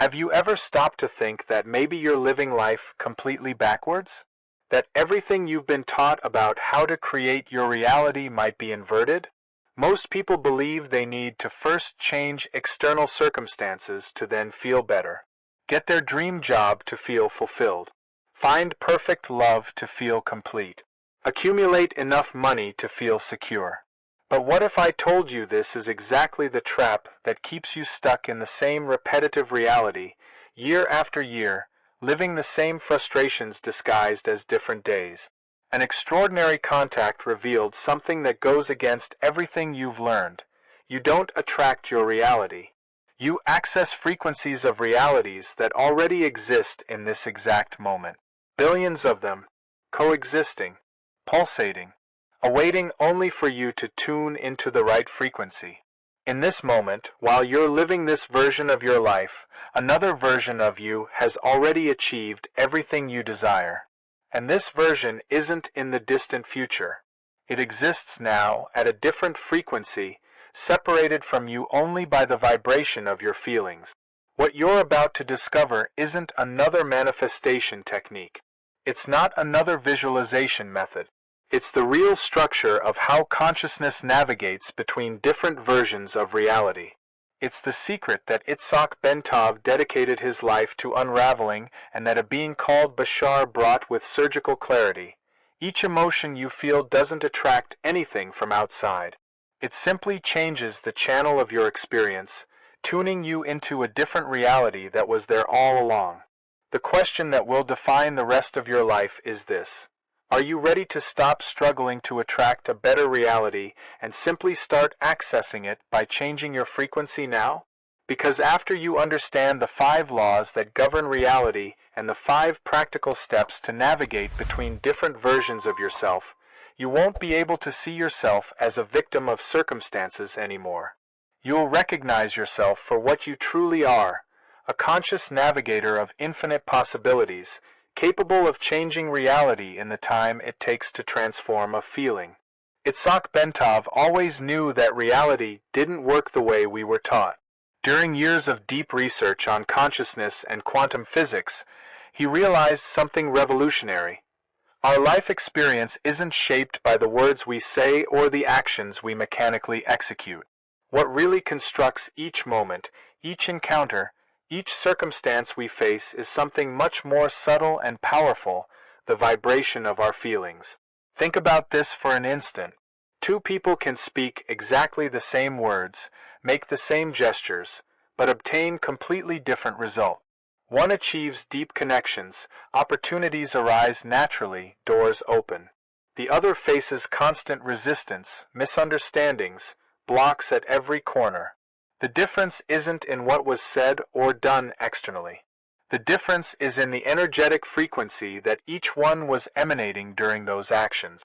Have you ever stopped to think that maybe you're living life completely backwards? That everything you've been taught about how to create your reality might be inverted? Most people believe they need to first change external circumstances to then feel better. Get their dream job to feel fulfilled. Find perfect love to feel complete. Accumulate enough money to feel secure. But what if I told you this is exactly the trap that keeps you stuck in the same repetitive reality, year after year, living the same frustrations disguised as different days? An extraordinary contact revealed something that goes against everything you've learned. You don't attract your reality. You access frequencies of realities that already exist in this exact moment. Billions of them, coexisting, pulsating, awaiting only for you to tune into the right frequency. In this moment, while you're living this version of your life, another version of you has already achieved everything you desire. And this version isn't in the distant future. It exists now at a different frequency, separated from you only by the vibration of your feelings. What you're about to discover isn't another manifestation technique. It's not another visualization method. It's the real structure of how consciousness navigates between different versions of reality. It's the secret that Itzhak Bentov dedicated his life to unraveling and that a being called Bashar brought with surgical clarity. Each emotion you feel doesn't attract anything from outside. It simply changes the channel of your experience, tuning you into a different reality that was there all along. The question that will define the rest of your life is this: are you ready to stop struggling to attract a better reality and simply start accessing it by changing your frequency now? Because after you understand the 5 laws that govern reality and the 5 practical steps to navigate between different versions of yourself, you won't be able to see yourself as a victim of circumstances anymore. You'll recognize yourself for what you truly are, a conscious navigator of infinite possibilities, capable of changing reality in the time it takes to transform a feeling. Itzhak Bentov always knew that reality didn't work the way we were taught. During years of deep research on consciousness and quantum physics, he realized something revolutionary. Our life experience isn't shaped by the words we say or the actions we mechanically execute. What really constructs each moment, each encounter, each circumstance we face is something much more subtle and powerful, the vibration of our feelings. Think about this for an instant. 2 people can speak exactly the same words, make the same gestures, but obtain completely different results. One achieves deep connections, opportunities arise naturally, doors open. The other faces constant resistance, misunderstandings, blocks at every corner. The difference isn't in what was said or done externally. The difference is in the energetic frequency that each one was emanating during those actions.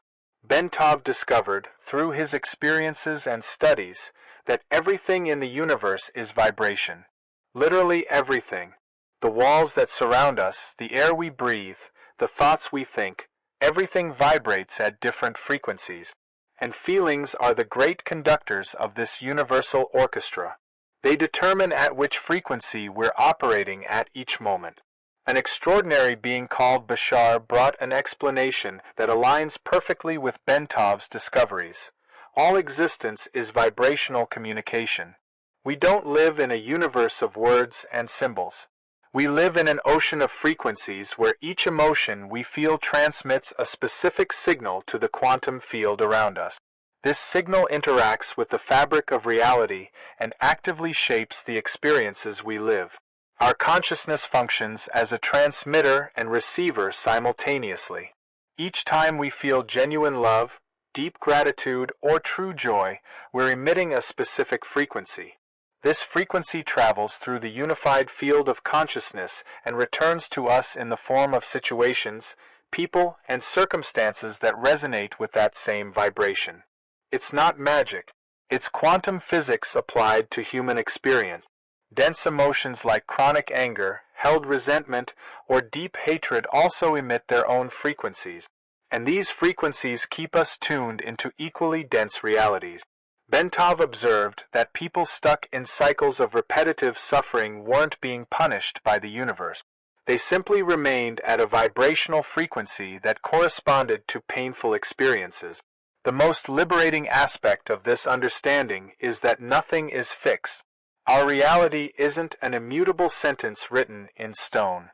Bentov discovered, through his experiences and studies, that everything in the universe is vibration. Literally everything. The walls that surround us, the air we breathe, the thoughts we think, everything vibrates at different frequencies. And feelings are the great conductors of this universal orchestra. They determine at which frequency we're operating at each moment. An extraordinary being called Bashar brought an explanation that aligns perfectly with Bentov's discoveries. All existence is vibrational communication. We don't live in a universe of words and symbols. We live in an ocean of frequencies where each emotion we feel transmits a specific signal to the quantum field around us. This signal interacts with the fabric of reality and actively shapes the experiences we live. Our consciousness functions as a transmitter and receiver simultaneously. Each time we feel genuine love, deep gratitude, or true joy, we're emitting a specific frequency. This frequency travels through the unified field of consciousness and returns to us in the form of situations, people, and circumstances that resonate with that same vibration. It's not magic. It's quantum physics applied to human experience. Dense emotions like chronic anger, held resentment, or deep hatred also emit their own frequencies. And these frequencies keep us tuned into equally dense realities. Bentov observed that people stuck in cycles of repetitive suffering weren't being punished by the universe. They simply remained at a vibrational frequency that corresponded to painful experiences. The most liberating aspect of this understanding is that nothing is fixed. Our reality isn't an immutable sentence written in stone.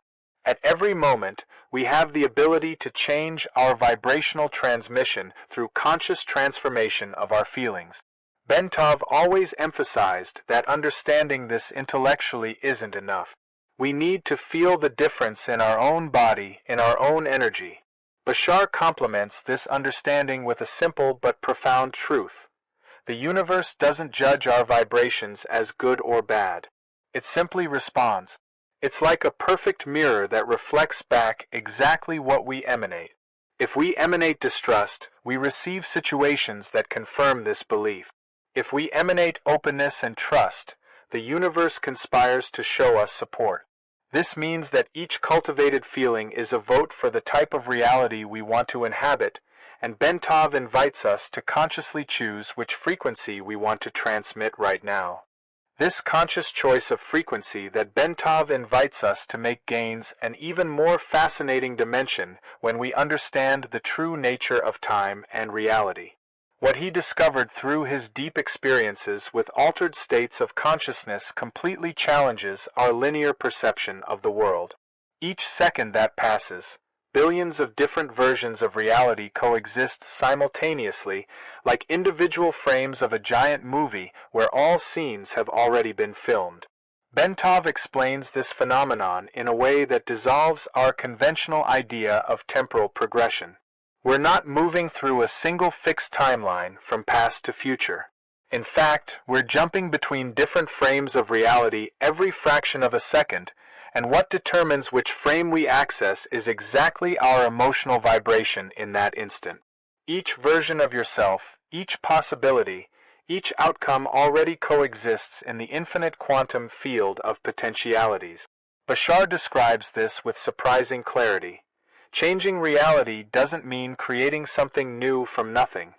At every moment, we have the ability to change our vibrational transmission through conscious transformation of our feelings. Bentov always emphasized that understanding this intellectually isn't enough. We need to feel the difference in our own body, in our own energy. Bashar complements this understanding with a simple but profound truth. The universe doesn't judge our vibrations as good or bad. It simply responds. It's like a perfect mirror that reflects back exactly what we emanate. If we emanate distrust, we receive situations that confirm this belief. If we emanate openness and trust, the universe conspires to show us support. This means that each cultivated feeling is a vote for the type of reality we want to inhabit, and Bentov invites us to consciously choose which frequency we want to transmit right now. This conscious choice of frequency that Bentov invites us to make gains an even more fascinating dimension when we understand the true nature of time and reality. What he discovered through his deep experiences with altered states of consciousness completely challenges our linear perception of the world. Each second that passes, billions of different versions of reality coexist simultaneously, like individual frames of a giant movie where all scenes have already been filmed. Bentov explains this phenomenon in a way that dissolves our conventional idea of temporal progression. We're not moving through a single fixed timeline from past to future. In fact, we're jumping between different frames of reality every fraction of a second, and what determines which frame we access is exactly our emotional vibration in that instant. Each version of yourself, each possibility, each outcome already coexists in the infinite quantum field of potentialities. Bashar describes this with surprising clarity. Changing reality doesn't mean creating something new from nothing.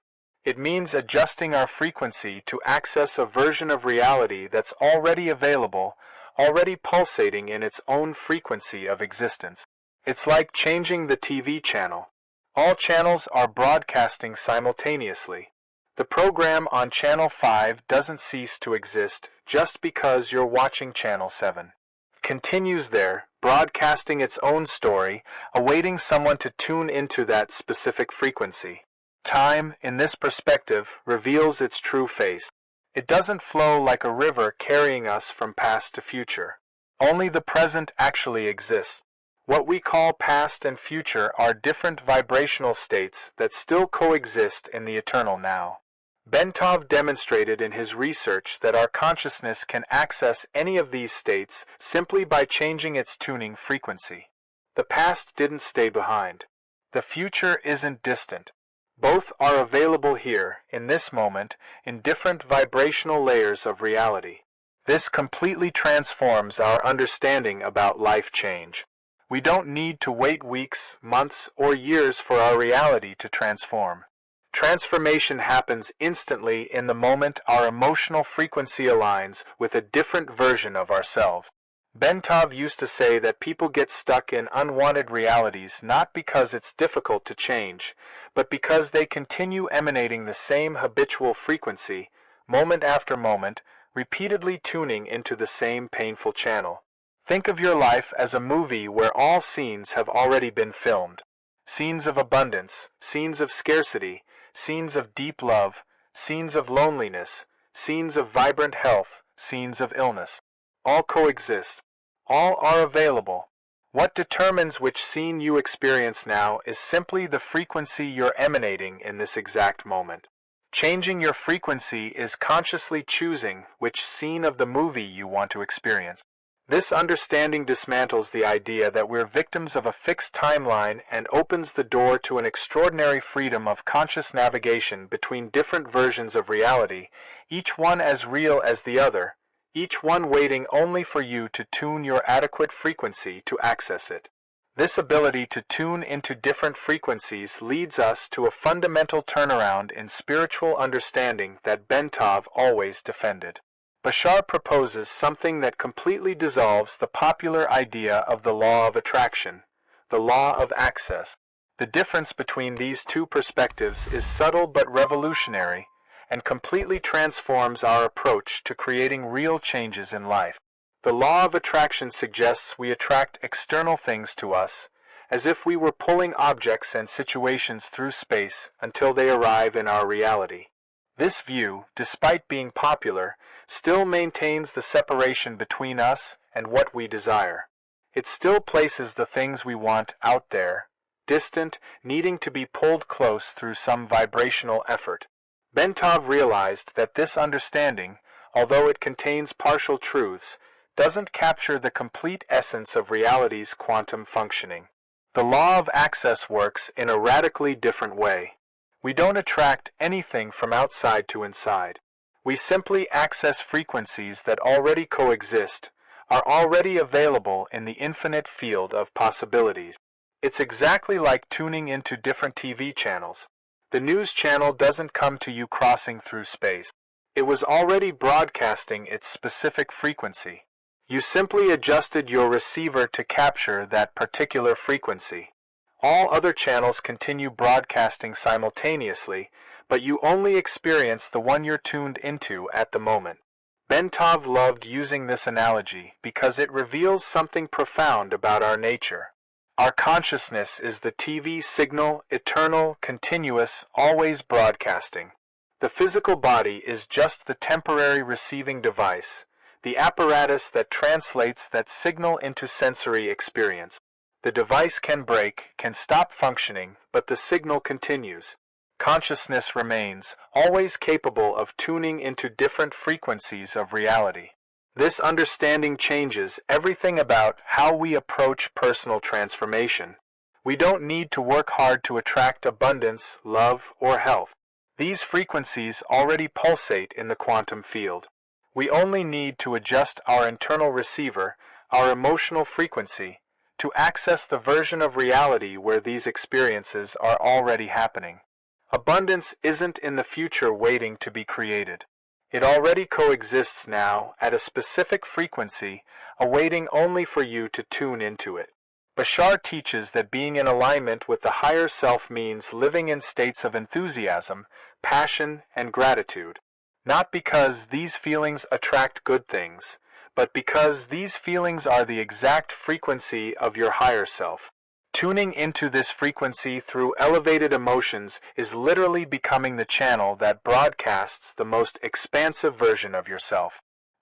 It means adjusting our frequency to access a version of reality that's already available, already pulsating in its own frequency of existence. It's like changing the TV channel. All channels are broadcasting simultaneously. The program on Channel 5 doesn't cease to exist just because you're watching Channel 7. It continues there, broadcasting its own story, awaiting someone to tune into that specific frequency. Time, in this perspective, reveals its true face. It doesn't flow like a river carrying us from past to future. Only the present actually exists. What we call past and future are different vibrational states that still coexist in the eternal now. Bentov demonstrated in his research that our consciousness can access any of these states simply by changing its tuning frequency. The past didn't stay behind. The future isn't distant. Both are available here, in this moment, in different vibrational layers of reality. This completely transforms our understanding about life change. We don't need to wait weeks, months, or years for our reality to transform. Transformation happens instantly in the moment our emotional frequency aligns with a different version of ourselves. Bentov used to say that people get stuck in unwanted realities not because it's difficult to change, but because they continue emanating the same habitual frequency, moment after moment, repeatedly tuning into the same painful channel. Think of your life as a movie where all scenes have already been filmed. Scenes of abundance, scenes of scarcity, scenes of deep love, scenes of loneliness, scenes of vibrant health, scenes of illness. All coexist. All are available. What determines which scene you experience now is simply the frequency you're emanating in this exact moment. Changing your frequency is consciously choosing which scene of the movie you want to experience. This understanding dismantles the idea that we're victims of a fixed timeline and opens the door to an extraordinary freedom of conscious navigation between different versions of reality, each one as real as the other, each one waiting only for you to tune your adequate frequency to access it. This ability to tune into different frequencies leads us to a fundamental turnaround in spiritual understanding that Bentov always defended. Bashar proposes something that completely dissolves the popular idea of the law of attraction, the law of access. The difference between these two perspectives is subtle but revolutionary, and completely transforms our approach to creating real changes in life. The law of attraction suggests we attract external things to us, as if we were pulling objects and situations through space until they arrive in our reality. This view, despite being popular, still maintains the separation between us and what we desire. It still places the things we want out there, distant, needing to be pulled close through some vibrational effort. Bentov realized that this understanding, although it contains partial truths, doesn't capture the complete essence of reality's quantum functioning. The law of access works in a radically different way. We don't attract anything from outside to inside. We simply access frequencies that already coexist, are already available in the infinite field of possibilities. It's exactly like tuning into different TV channels. The news channel doesn't come to you crossing through space. It was already broadcasting its specific frequency. You simply adjusted your receiver to capture that particular frequency. All other channels continue broadcasting simultaneously, but you only experience the one you're tuned into at the moment. Bentov loved using this analogy because it reveals something profound about our nature. Our consciousness is the TV signal, eternal, continuous, always broadcasting. The physical body is just the temporary receiving device, the apparatus that translates that signal into sensory experience. The device can break, can stop functioning, but the signal continues. Consciousness remains, always capable of tuning into different frequencies of reality. This understanding changes everything about how we approach personal transformation. We don't need to work hard to attract abundance, love, or health. These frequencies already pulsate in the quantum field. We only need to adjust our internal receiver, our emotional frequency, to access the version of reality where these experiences are already happening. Abundance isn't in the future waiting to be created. It already coexists now at a specific frequency, awaiting only for you to tune into it. Bashar teaches that being in alignment with the higher self means living in states of enthusiasm, passion, and gratitude. Not because these feelings attract good things, but because these feelings are the exact frequency of your higher self. Tuning into this frequency through elevated emotions is literally becoming the channel that broadcasts the most expansive version of yourself.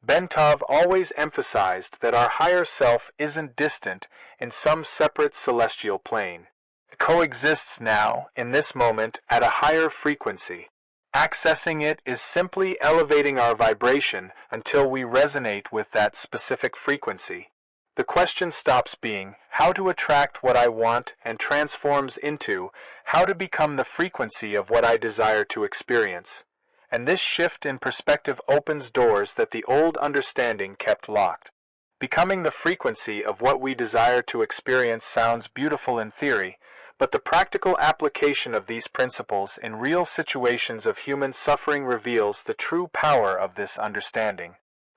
Bentov always emphasized that our higher self isn't distant in some separate celestial plane. It coexists now, in this moment, at a higher frequency. Accessing it is simply elevating our vibration until we resonate with that specific frequency. The question stops being how to attract what I want and transforms into how to become the frequency of what I desire to experience. And this shift in perspective opens doors that the old understanding kept locked. Becoming the frequency of what we desire to experience sounds beautiful in theory, but the practical application of these principles in real situations of human suffering reveals the true power of this understanding.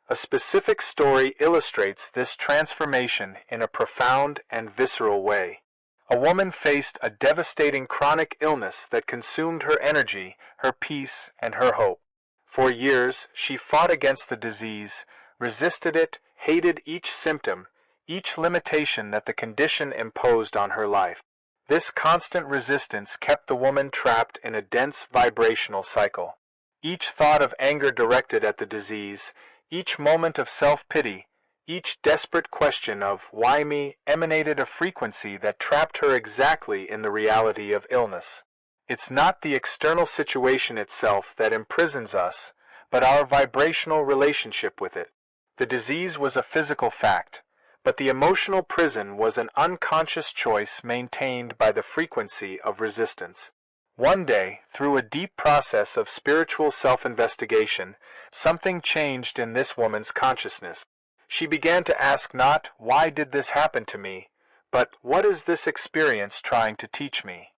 A specific story illustrates this transformation in a profound and visceral way. A woman faced a devastating chronic illness that consumed her energy, her peace, and her hope. For years, she fought against the disease, resisted it, hated each symptom, each limitation that the condition imposed on her life. This constant resistance kept the woman trapped in a dense vibrational cycle. Each thought of anger directed at the disease, each moment of self-pity, each desperate question of why me emanated a frequency that trapped her exactly in the reality of illness. It's not the external situation itself that imprisons us, but our vibrational relationship with it. The disease was a physical fact, but the emotional prison was an unconscious choice maintained by the frequency of resistance. One day, through a deep process of spiritual self-investigation, something changed in this woman's consciousness. She began to ask not, "Why did this happen to me?" but what is this experience trying to teach me?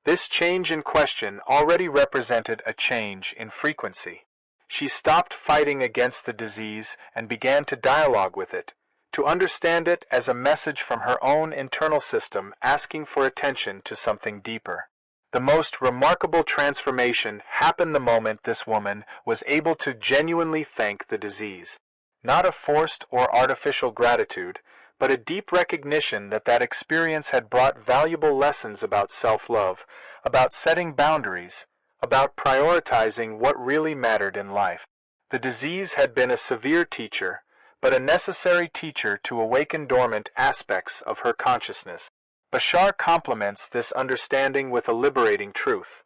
This change in question already represented a change in frequency. She stopped fighting against the disease and began to dialogue with it, to understand it as a message from her own internal system asking for attention to something deeper. The most remarkable transformation happened the moment this woman was able to genuinely thank the disease. Not a forced or artificial gratitude, but a deep recognition that that experience had brought valuable lessons about self-love, about setting boundaries, about prioritizing what really mattered in life. The disease had been a severe teacher, but a necessary teacher to awaken dormant aspects of her consciousness. Bashar complements this understanding with a liberating truth.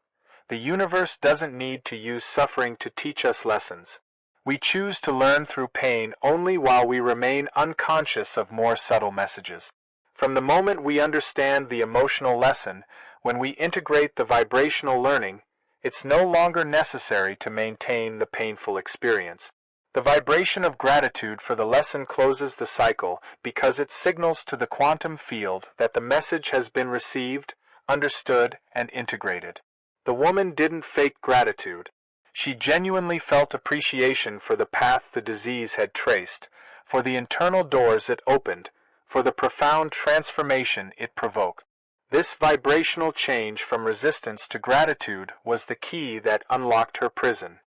The universe doesn't need to use suffering to teach us lessons. We choose to learn through pain only while we remain unconscious of more subtle messages. From the moment we understand the emotional lesson, when we integrate the vibrational learning, it's no longer necessary to maintain the painful experience. The vibration of gratitude for the lesson closes the cycle because it signals to the quantum field that the message has been received, understood, and integrated. The woman didn't fake gratitude. She genuinely felt appreciation for the path the disease had traced, for the internal doors it opened, for the profound transformation it provoked. This vibrational change from resistance to gratitude was the key that unlocked her prison.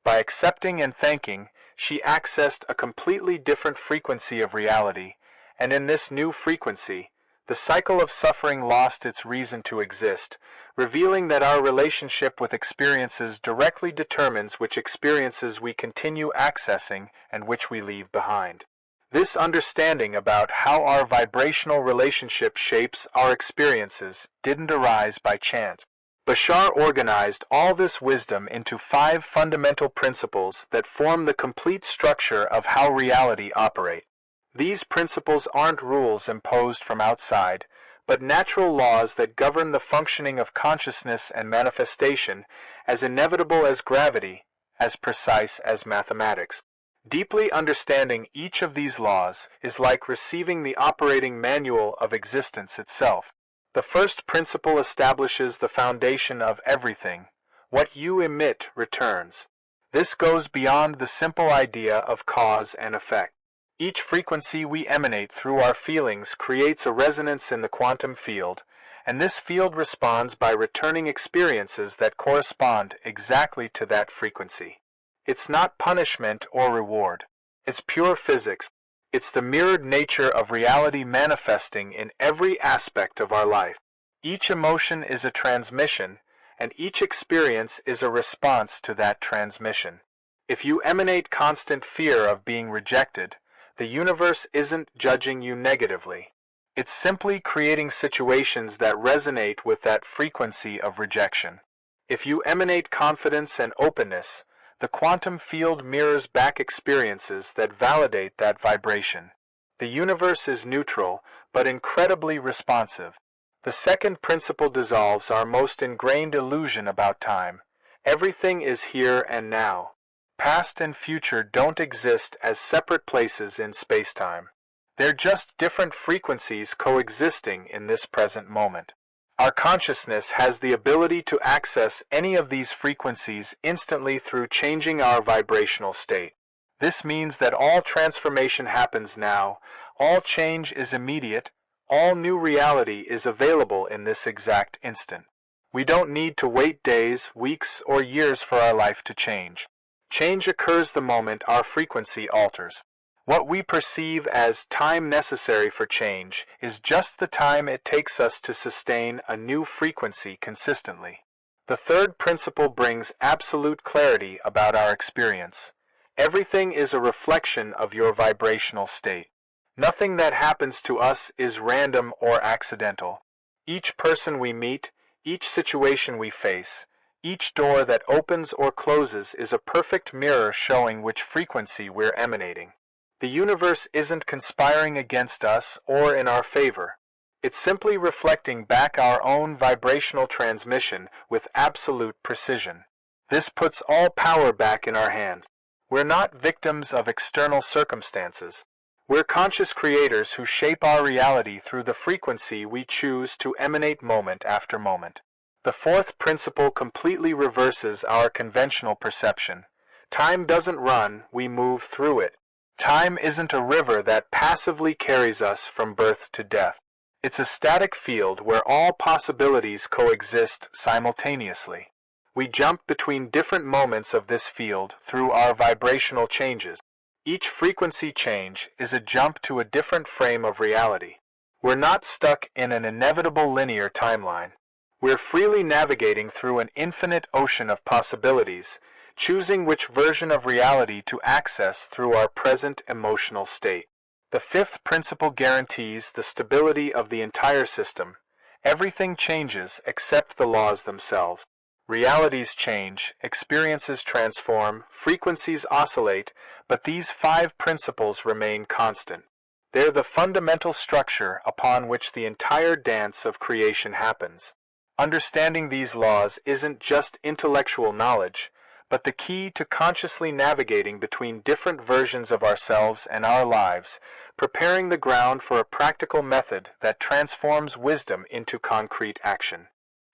By accepting and thanking, she accessed a completely different frequency of reality, and in this new frequency, the cycle of suffering lost its reason to exist, revealing that our relationship with experiences directly determines which experiences we continue accessing and which we leave behind. This understanding about how our vibrational relationship shapes our experiences didn't arise by chance. Bashar organized all this wisdom into 5 fundamental principles that form the complete structure of how reality operates. These principles aren't rules imposed from outside, but natural laws that govern the functioning of consciousness and manifestation, as inevitable as gravity, as precise as mathematics. Deeply understanding each of these laws is like receiving the operating manual of existence itself. The first principle establishes the foundation of everything. What you emit returns. This goes beyond the simple idea of cause and effect. Each frequency we emanate through our feelings creates a resonance in the quantum field, and this field responds by returning experiences that correspond exactly to that frequency. It's not punishment or reward. It's pure physics. It's the mirrored nature of reality manifesting in every aspect of our life. Each emotion is a transmission, and each experience is a response to that transmission. If you emanate constant fear of being rejected, the universe isn't judging you negatively. It's simply creating situations that resonate with that frequency of rejection. If you emanate confidence and openness, the quantum field mirrors back experiences that validate that vibration. The universe is neutral, but incredibly responsive. The second principle dissolves our most ingrained illusion about time. Everything is here and now. Past and future don't exist as separate places in space-time. They're just different frequencies coexisting in this present moment. Our consciousness has the ability to access any of these frequencies instantly through changing our vibrational state. This means that all transformation happens now, all change is immediate, all new reality is available in this exact instant. We don't need to wait days, weeks, or years for our life to change. Change occurs the moment our frequency alters. What we perceive as time necessary for change is just the time it takes us to sustain a new frequency consistently. The third principle brings absolute clarity about our experience. Everything is a reflection of your vibrational state. Nothing that happens to us is random or accidental. Each person we meet, each situation we face, each door that opens or closes is a perfect mirror showing which frequency we're emanating. The universe isn't conspiring against us or in our favor. It's simply reflecting back our own vibrational transmission with absolute precision. This puts all power back in our hands. We're not victims of external circumstances. We're conscious creators who shape our reality through the frequency we choose to emanate moment after moment. The fourth principle completely reverses our conventional perception. Time doesn't run, we move through it. Time isn't a river that passively carries us from birth to death. It's a static field where all possibilities coexist simultaneously. We jump between different moments of this field through our vibrational changes. Each frequency change is a jump to a different frame of reality. We're not stuck in an inevitable linear timeline. We're freely navigating through an infinite ocean of possibilities, choosing which version of reality to access through our present emotional state. The fifth principle guarantees the stability of the entire system. Everything changes except the laws themselves. Realities change, experiences transform, frequencies oscillate, but these five principles remain constant. They're the fundamental structure upon which the entire dance of creation happens. Understanding these laws isn't just intellectual knowledge, but the key to consciously navigating between different versions of ourselves and our lives, preparing the ground for a practical method that transforms wisdom into concrete action.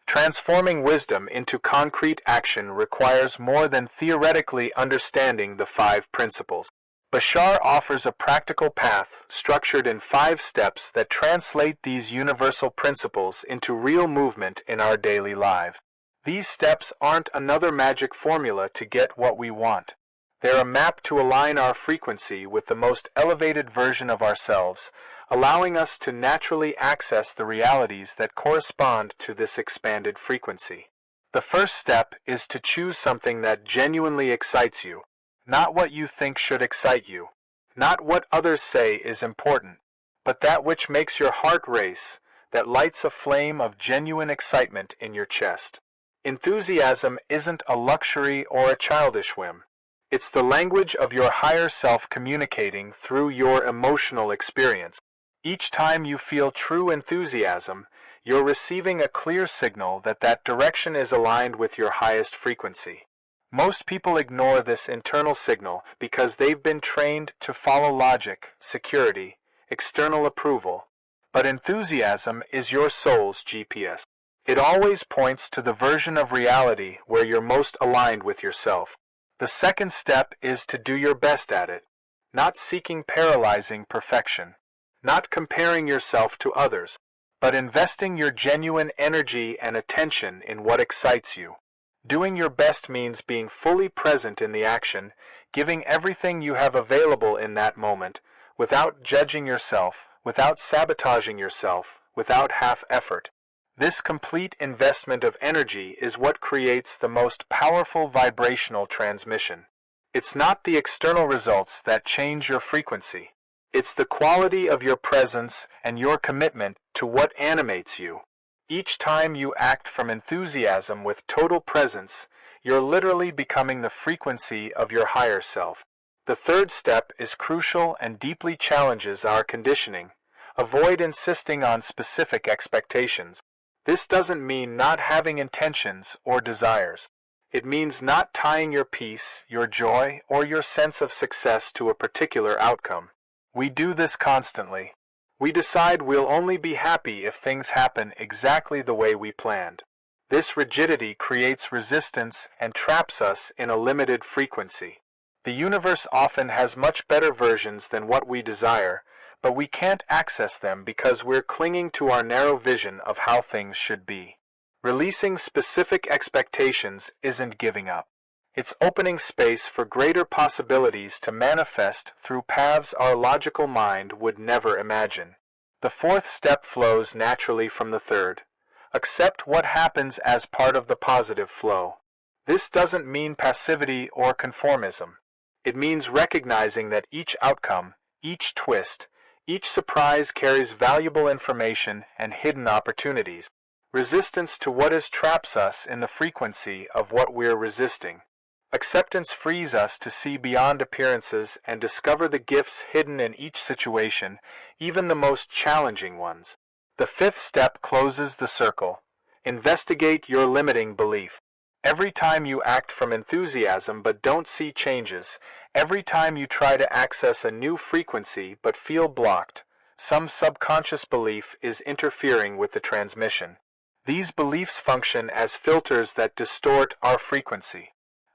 Transforming wisdom into concrete action requires more than theoretically understanding the five principles. Bashar offers a practical path structured in 5 steps that translate these universal principles into real movement in our daily lives. These steps aren't another magic formula to get what we want. They're a map to align our frequency with the most elevated version of ourselves, allowing us to naturally access the realities that correspond to this expanded frequency. The first step is to choose something that genuinely excites you, not what you think should excite you, not what others say is important, but that which makes your heart race, that lights a flame of genuine excitement in your chest. Enthusiasm isn't a luxury or a childish whim. It's the language of your higher self communicating through your emotional experience. Each time you feel true enthusiasm, you're receiving a clear signal that that direction is aligned with your highest frequency. Most people ignore this internal signal because they've been trained to follow logic, security, external approval. But enthusiasm is your soul's GPS. It always points to the version of reality where you're most aligned with yourself. The second step is to do your best at it, not seeking paralyzing perfection, not comparing yourself to others, but investing your genuine energy and attention in what excites you. Doing your best means being fully present in the action, giving everything you have available in that moment, without judging yourself, without sabotaging yourself, without half effort. This complete investment of energy is what creates the most powerful vibrational transmission. It's not the external results that change your frequency. It's the quality of your presence and your commitment to what animates you. Each time you act from enthusiasm with total presence, you're literally becoming the frequency of your higher self. The third step is crucial and deeply challenges our conditioning. Avoid insisting on specific expectations. This doesn't mean not having intentions or desires. It means not tying your peace, your joy, or your sense of success to a particular outcome. We do this constantly. We decide we'll only be happy if things happen exactly the way we planned. This rigidity creates resistance and traps us in a limited frequency. The universe often has much better versions than what we desire, but we can't access them because we're clinging to our narrow vision of how things should be. Releasing specific expectations isn't giving up. It's opening space for greater possibilities to manifest through paths our logical mind would never imagine. The fourth step flows naturally from the third. Accept what happens as part of the positive flow. This doesn't mean passivity or conformism. It means recognizing that each outcome, each twist, each surprise carries valuable information and hidden opportunities. Resistance to what is traps us in the frequency of what we're resisting. Acceptance frees us to see beyond appearances and discover the gifts hidden in each situation, even the most challenging ones. The fifth step closes the circle. Investigate your limiting belief. Every time you act from enthusiasm but don't see changes, every time you try to access a new frequency but feel blocked, some subconscious belief is interfering with the transmission. These beliefs function as filters that distort our frequency.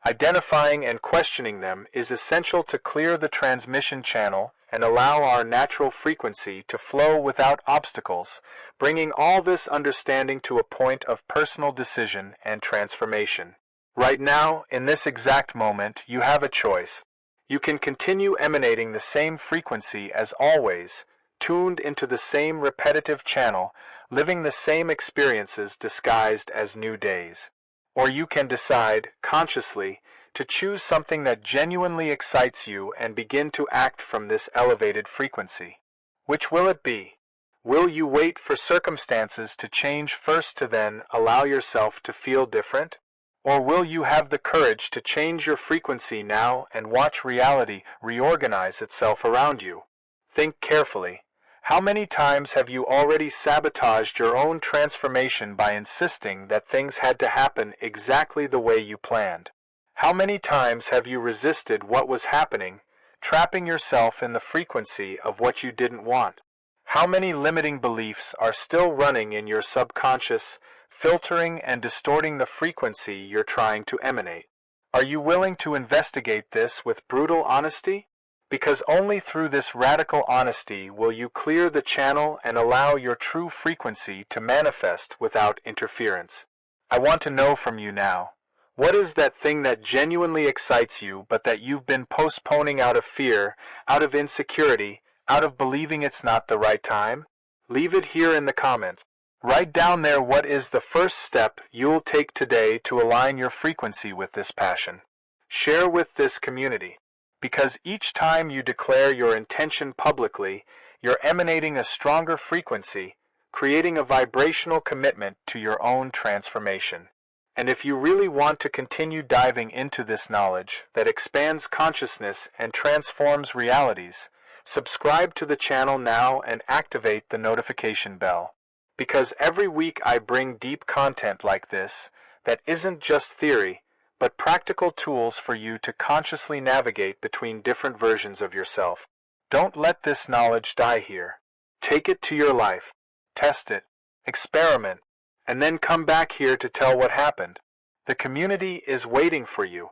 Identifying and questioning them is essential to clear the transmission channel and allow our natural frequency to flow without obstacles, bringing all this understanding to a point of personal decision and transformation. Right now, in this exact moment, you have a choice. You can continue emanating the same frequency as always, tuned into the same repetitive channel, living the same experiences disguised as new days. Or you can decide, consciously, to choose something that genuinely excites you and begin to act from this elevated frequency. Which will it be? Will you wait for circumstances to change first to then allow yourself to feel different? Or will you have the courage to change your frequency now and watch reality reorganize itself around you? Think carefully. How many times have you already sabotaged your own transformation by insisting that things had to happen exactly the way you planned? How many times have you resisted what was happening, trapping yourself in the frequency of what you didn't want? How many limiting beliefs are still running in your subconscious, filtering and distorting the frequency you're trying to emanate? Are you willing to investigate this with brutal honesty? Because only through this radical honesty will you clear the channel and allow your true frequency to manifest without interference. I want to know from you now. What is that thing that genuinely excites you but that you've been postponing out of fear, out of insecurity, out of believing it's not the right time? Leave it here in the comments. Write down there what is the first step you'll take today to align your frequency with this passion. Share with this community. Because each time you declare your intention publicly, you're emanating a stronger frequency, creating a vibrational commitment to your own transformation. And if you really want to continue diving into this knowledge that expands consciousness and transforms realities, subscribe to the channel now and activate the notification bell. Because every week I bring deep content like this that isn't just theory, but practical tools for you to consciously navigate between different versions of yourself. Don't let this knowledge die here. Take it to your life, test it, experiment, and then come back here to tell what happened. The community is waiting for you.